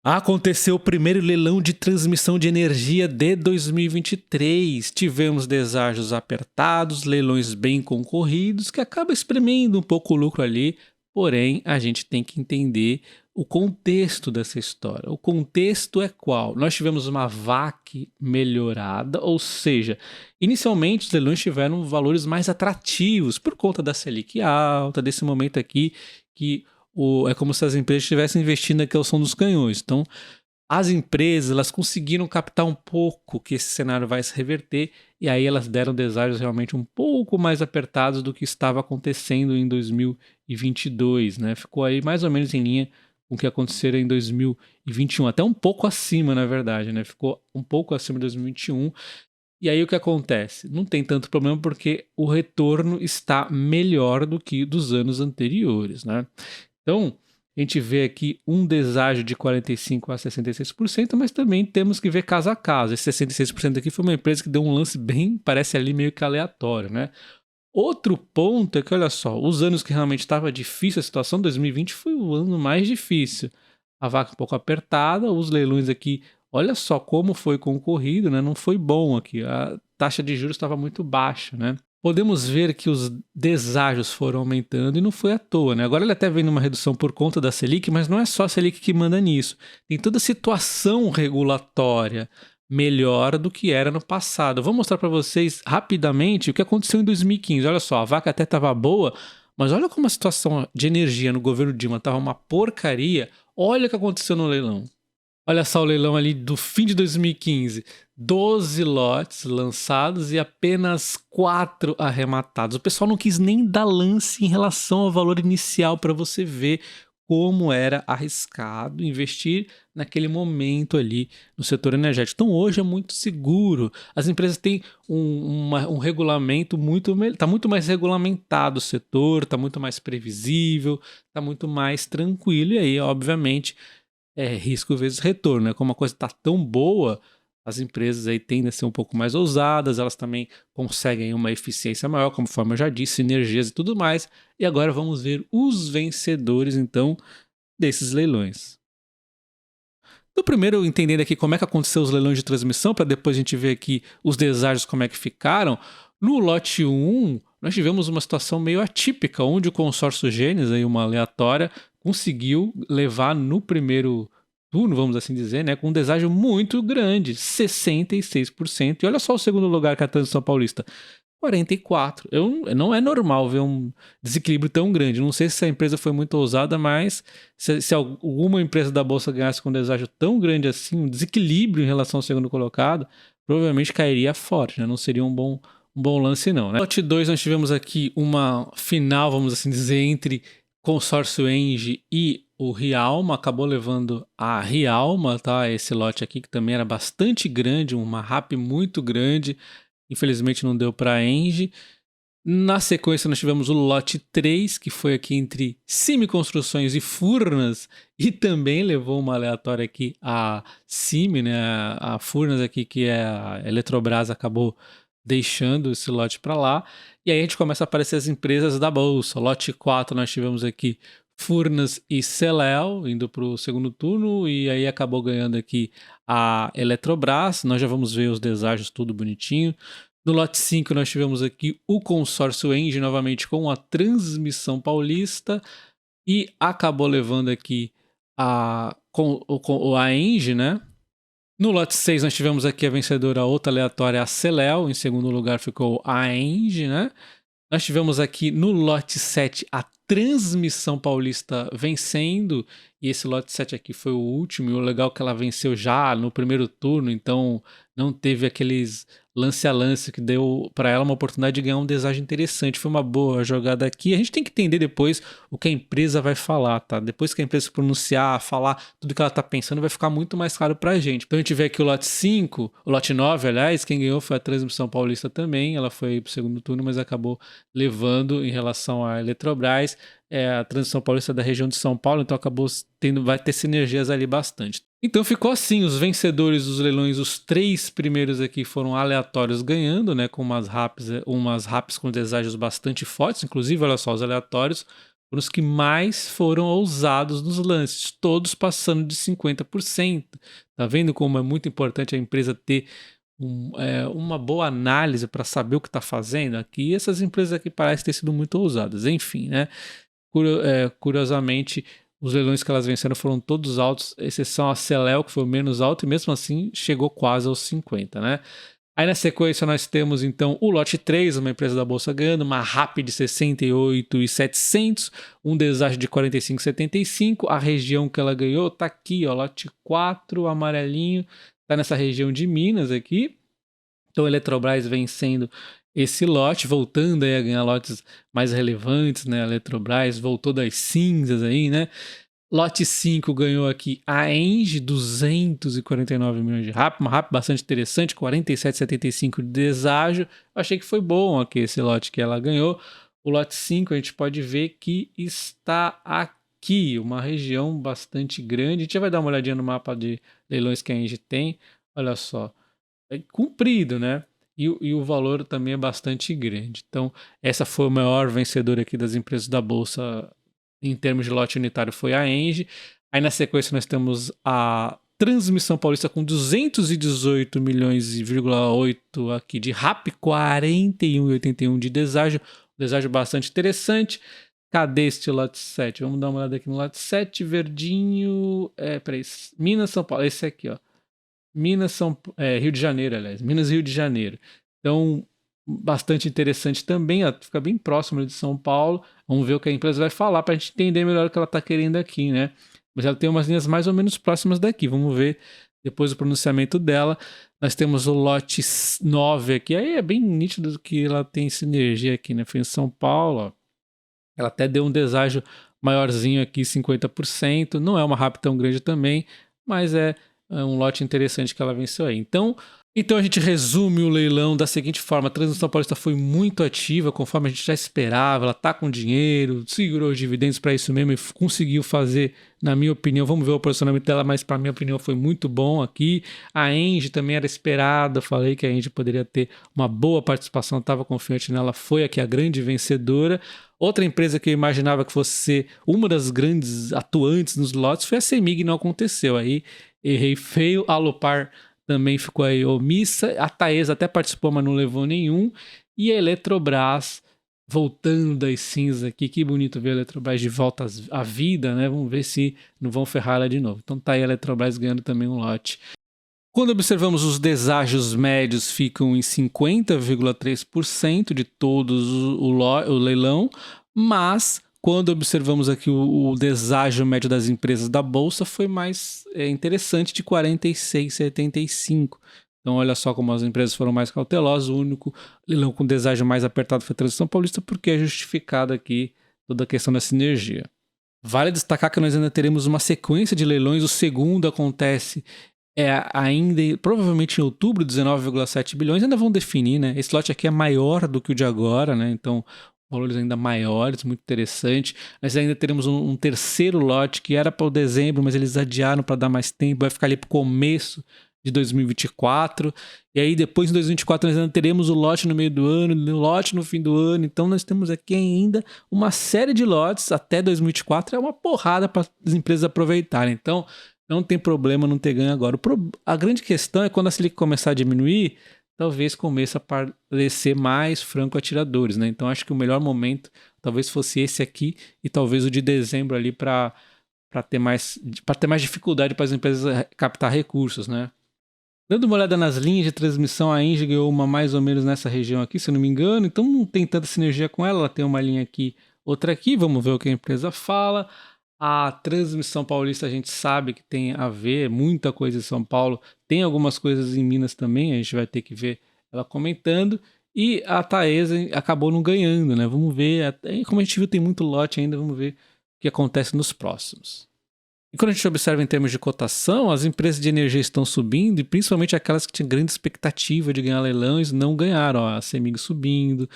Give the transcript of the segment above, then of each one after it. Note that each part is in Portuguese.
Aconteceu o primeiro leilão de transmissão de energia de 2023. Tivemos deságios apertados, leilões bem concorridos, que acaba espremendo um pouco o lucro ali. Porém, a gente tem que entender o contexto dessa história. O contexto é qual? Nós tivemos uma VAC melhorada, ou seja, inicialmente os leilões tiveram valores mais atrativos por conta da Selic alta, desse momento aqui que é como se as empresas estivessem investindo aqui ao som dos canhões. Então, as empresas elas conseguiram captar um pouco que esse cenário vai se reverter e aí elas deram deságios realmente um pouco mais apertados do que estava acontecendo em 2022, né? Ficou aí mais ou menos em linha com o que aconteceu em 2021, até um pouco acima, na verdade, né? Ficou um pouco acima de 2021. E aí o que acontece? Não tem tanto problema porque o retorno está melhor do que dos anos anteriores, né? Então, a gente vê aqui um deságio de 45% a 66%, mas também temos que ver caso a caso. Esse 66% aqui foi uma empresa que deu um lance bem, parece ali meio que aleatório, né? Outro ponto é que, olha só, os anos que realmente estava difícil a situação, 2020 foi o ano mais difícil. A vaca um pouco apertada, os leilões aqui, olha só como foi concorrido, né? Não foi bom aqui, a taxa de juros estava muito baixa, né? Podemos ver que os deságios foram aumentando e não foi à toa, né? Agora ele até vem numa redução por conta da Selic, mas não é só a Selic que manda nisso. Tem toda a situação regulatória melhor do que era no passado. Eu vou mostrar para vocês rapidamente o que aconteceu em 2015. Olha só, a vaca até estava boa, mas olha como a situação de energia no governo Dilma estava uma porcaria. Olha o que aconteceu no leilão. Olha só o leilão ali do fim de 2015. 12 lotes lançados e apenas 4 arrematados. O pessoal não quis nem dar lance em relação ao valor inicial para você ver como era arriscado investir naquele momento ali no setor energético. Então hoje é muito seguro. As empresas têm um regulamento está muito mais regulamentado o setor, está muito mais previsível, está muito mais tranquilo. E aí, obviamente, risco vezes retorno, né? Como a coisa está tão boa, as empresas aí tendem a ser um pouco mais ousadas, elas também conseguem uma eficiência maior, conforme eu já disse, sinergias e tudo mais. E agora vamos ver os vencedores, então, desses leilões. Então, primeiro, entendendo aqui como é que aconteceu os leilões de transmissão, para depois a gente ver aqui os deságios como é que ficaram. No lote 1, nós tivemos uma situação meio atípica, onde o consórcio Gênesis, aí uma aleatória, conseguiu levar no primeiro turno, vamos assim dizer, né, com um deságio muito grande, 66%. E olha só o segundo lugar que é a Transição Paulista, 44%. Não é normal ver um desequilíbrio tão grande. Não sei se a empresa foi muito ousada, mas se alguma empresa da Bolsa ganhasse com um deságio tão grande assim, um desequilíbrio em relação ao segundo colocado, provavelmente cairia forte, né? Não seria um bom lance não, né? No lote 2 nós tivemos aqui uma final, vamos assim dizer, entre consórcio Engie e o Rialma. Acabou levando a Rialma, tá? Esse lote aqui que também era bastante grande, uma RAP muito grande. Infelizmente não deu para a Engie. Na sequência nós tivemos o lote 3, que foi aqui entre Cime Construções e Furnas, e também levou uma aleatória aqui a Cime, né? A Furnas aqui, que é a Eletrobras, acabou deixando esse lote para lá. E aí a gente começa a aparecer as empresas da Bolsa. Lote 4 nós tivemos aqui Furnas e Celel indo para o segundo turno, e aí acabou ganhando aqui a Eletrobras. Nós já vamos ver os deságios tudo bonitinho. No lote 5 nós tivemos aqui o consórcio Engie novamente com a Transmissão Paulista, e acabou levando aqui a Engie, né? No lote 6 nós tivemos aqui a vencedora, outra aleatória, a Celel. Em segundo lugar ficou a Engie, né? Nós tivemos aqui no lote 7 a Transmissão Paulista vencendo, e esse lote 7 aqui foi o último, e o legal é que ela venceu já no primeiro turno, então não teve aqueles lance a lance que deu para ela uma oportunidade de ganhar um deságio interessante. Foi uma boa jogada aqui. A gente tem que entender depois o que a empresa vai falar, tá? Depois que a empresa se pronunciar, falar tudo que ela tá pensando, vai ficar muito mais claro pra gente. Então a gente vê aqui o lote 5, o lote 9, aliás, quem ganhou foi a Transmissão Paulista também. Ela foi pro segundo turno, mas acabou levando em relação à Eletrobras. A Transição Paulista da região de São Paulo, então acabou vai ter sinergias ali bastante. Então ficou assim, os vencedores dos leilões, os 3 primeiros aqui foram aleatórios ganhando, né, com umas RAPs com deságios bastante fortes, inclusive, olha só, os aleatórios foram os que mais foram ousados nos lances, todos passando de 50%. Tá vendo como é muito importante a empresa ter uma boa análise para saber o que está fazendo? Aqui, essas empresas aqui parecem ter sido muito ousadas. Enfim, né? Curiosamente, os leilões que elas venceram foram todos altos, exceção a Celel, que foi o menos alto, e mesmo assim chegou quase aos 50, né? Aí na sequência nós temos então o lote 3, uma empresa da Bolsa ganhando, uma RAP de 68.700, um deságio de 45,75, a região que ela ganhou tá aqui, ó, lote 4, amarelinho, tá nessa região de Minas aqui. Então a Eletrobras vencendo esse lote, voltando aí a ganhar lotes mais relevantes, né? A Eletrobras voltou das cinzas aí, né? Lote 5 ganhou aqui a Engie, 249 milhões de RAP, uma RAP bastante interessante, 47,75 de deságio. Achei que foi bom aqui esse lote que ela ganhou. O lote 5 a gente pode ver que está aqui, uma região bastante grande. A gente já vai dar uma olhadinha no mapa de leilões que a Engie tem. Olha só, é comprido, né? E o valor também é bastante grande. Então, essa foi o maior vencedor aqui das empresas da Bolsa em termos de lote unitário, foi a Engie. Aí na sequência nós temos a Transmissão Paulista com 218 milhões,8 aqui de RAP, 41,81 de deságio bastante interessante. Cadê este lote 7? Vamos dar uma olhada aqui no lote 7, verdinho, peraí, Minas, São Paulo, esse aqui, ó. Rio de Janeiro, aliás, Minas e Rio de Janeiro. Então, bastante interessante também, ó, fica bem próximo de São Paulo. Vamos ver o que a empresa vai falar para a gente entender melhor o que ela está querendo aqui, né? Mas ela tem umas linhas mais ou menos próximas daqui. Vamos ver depois do pronunciamento dela. Nós temos o lote 9 aqui. Aí é bem nítido que ela tem sinergia aqui, né? Foi em São Paulo, ó. Ela até deu um deságio maiorzinho aqui, 50%. Não é uma RAP tão grande também, mas é um lote interessante que ela venceu aí. Então a gente resume o leilão da seguinte forma: a Transmissão Paulista foi muito ativa, conforme a gente já esperava, ela está com dinheiro, segurou os dividendos para isso mesmo e conseguiu fazer, na minha opinião, vamos ver o posicionamento dela, mas para minha opinião foi muito bom aqui. A Engie também era esperada, falei que a Engie poderia ter uma boa participação, estava confiante nela, foi aqui a grande vencedora. Outra empresa que eu imaginava que fosse ser uma das grandes atuantes nos lotes foi a CEMIG, não aconteceu. Aí errei feio, a Alupar também ficou aí omissa, a Taesa até participou, mas não levou nenhum, e a Eletrobras voltando das cinzas aqui, que bonito ver a Eletrobras de volta à vida, né? Vamos ver se não vão ferrar ela de novo. Então tá aí a Eletrobras ganhando também um lote. Quando observamos os deságios médios, ficam em 50,3% de todos o leilão, mas quando observamos aqui o deságio médio das empresas da Bolsa, foi mais interessante, de 46,75%. Então olha só como as empresas foram mais cautelosas. O único leilão com deságio mais apertado foi a Transmissão Paulista, porque é justificada aqui toda a questão da sinergia. Vale destacar que nós ainda teremos uma sequência de leilões. O segundo acontece ainda, provavelmente em outubro, 19,7 bilhões, ainda vão definir, né? Esse lote aqui é maior do que o de agora, né? Então, valores ainda maiores, muito interessante. Nós ainda teremos um terceiro lote que era para o dezembro, mas eles adiaram para dar mais tempo, vai ficar ali para o começo de 2024. E aí depois, em 2024, nós ainda teremos o lote no meio do ano, o lote no fim do ano. Então, nós temos aqui ainda uma série de lotes até 2024. É uma porrada para as empresas aproveitarem. Então, não tem problema não ter ganho agora. A grande questão é quando a Selic começar a diminuir, talvez comece a parecer mais franco-atiradores, né? Então acho que o melhor momento talvez fosse esse aqui e talvez o de dezembro ali para ter mais dificuldade para as empresas captar recursos, né? Dando uma olhada nas linhas de transmissão, a Engie ganhou uma mais ou menos nessa região aqui, se eu não me engano, então não tem tanta sinergia com ela tem uma linha aqui, outra aqui, vamos ver o que a empresa fala. A Transmissão Paulista a gente sabe que tem a ver, muita coisa em São Paulo, tem algumas coisas em Minas também, a gente vai ter que ver ela comentando, e a Taesa acabou não ganhando, né? Vamos ver, como a gente viu tem muito lote ainda, vamos ver o que acontece nos próximos. E quando a gente observa em termos de cotação, as empresas de energia estão subindo, e principalmente aquelas que tinham grande expectativa de ganhar leilões não ganharam, ó, a CEMIG subindo,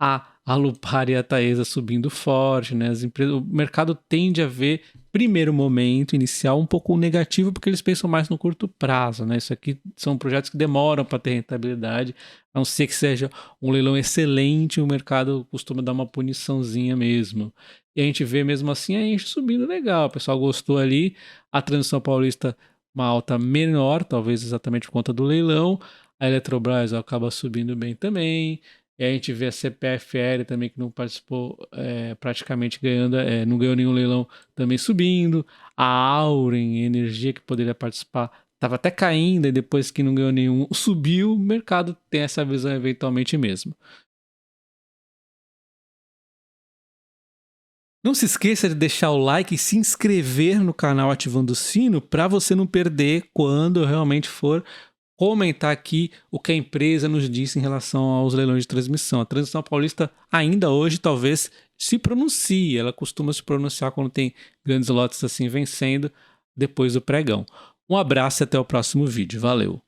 a a Lupar e a Taesa subindo forte, né? O mercado tende a ver, primeiro momento inicial, um pouco negativo, porque eles pensam mais no curto prazo, né? Isso aqui são projetos que demoram para ter rentabilidade, a não ser que seja um leilão excelente, o mercado costuma dar uma puniçãozinha mesmo. E a gente vê mesmo assim a gente subindo legal, o pessoal gostou ali, a Transição Paulista uma alta menor, talvez exatamente por conta do leilão, a Eletrobras acaba subindo bem também. E a gente vê a CPFL também, que não participou, praticamente ganhando, não ganhou nenhum leilão, também subindo. A Auren Energia, que poderia participar, estava até caindo, e depois que não ganhou nenhum, subiu. O mercado tem essa visão eventualmente mesmo. Não se esqueça de deixar o like e se inscrever no canal ativando o sino para você não perder quando eu realmente for comentar aqui o que a empresa nos disse em relação aos leilões de transmissão. A Transição Paulista ainda hoje talvez se pronuncie, ela costuma se pronunciar quando tem grandes lotes assim vencendo depois do pregão. Um abraço e até o próximo vídeo. Valeu!